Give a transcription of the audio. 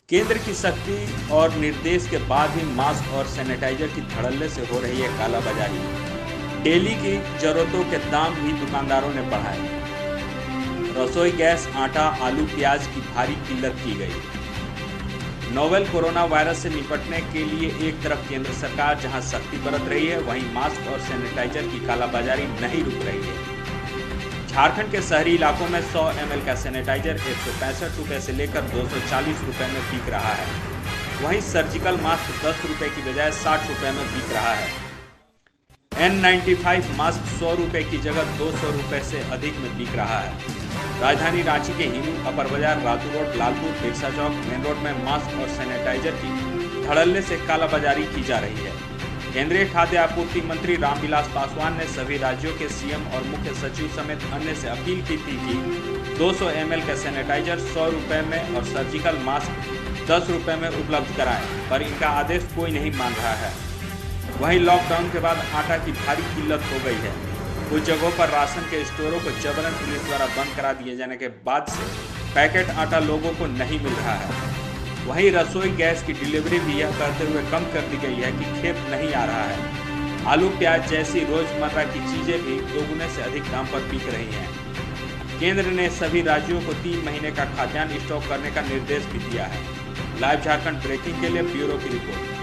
केंद्र की सख्ती और निर्देश के बाद भी मास्क और सैनिटाइजर की धड़ल्ले से हो रही है कालाबाजारी। डेली की जरूरतों के दाम भी दुकानदारों ने बढ़ाए। रसोई गैस, आटा, आलू, प्याज की भारी किल्लत की गई। नोवेल कोरोना वायरस से निपटने के लिए एक तरफ केंद्र सरकार जहां सख्ती बरत रही है, वहीं मास्क और सैनिटाइजर की कालाबाजारी नहीं रुक रही है। झारखंड के शहरी इलाकों में 100 ml का सैनिटाइजर 165 रुपये से लेकर 240 रुपये में बिक रहा है। वहीं सर्जिकल मास्क 10 रुपये की बजाय 60 रुपये में बिक रहा है। N95 मास्क 100 रुपये की जगह 200 रुपये से अधिक में बिक रहा है। राजधानी रांची के हिनू, अपर बाजार, रातू रोड, लालपुर, बिरसा चौक, मेन रोड में मास्क और सैनिटाइजर की धड़ल्ले से कालाबाजारी की जा रही है। केंद्रीय खाद्य आपूर्ति मंत्री रामविलास पासवान ने सभी राज्यों के सीएम और मुख्य सचिव समेत अन्य से अपील की थी कि 200 ml का सैनिटाइजर 100 रुपये में और सर्जिकल मास्क 10 रुपये में उपलब्ध कराएं, पर इनका आदेश कोई नहीं मान रहा है। वहीं लॉकडाउन के बाद आटा की भारी किल्लत हो गई है। कुछ जगहों पर राशन के स्टोरों को जबरन पुलिस द्वारा बंद करा दिए जाने के बाद से पैकेट आटा लोगों को नहीं मिल रहा है। वहीं रसोई गैस की डिलीवरी भी यह कहते हुए कम कर दी गई है कि खेप नहीं आ रहा है। आलू, प्याज जैसी रोजमर्रा की चीजें भी दोगुने से अधिक दाम पर बिक रही हैं। केंद्र ने सभी राज्यों को 3 महीने का खाद्यान्न स्टॉक करने का निर्देश भी दिया है। लाइव झारखंड ब्रेकिंग के लिए ब्यूरो की रिपोर्ट।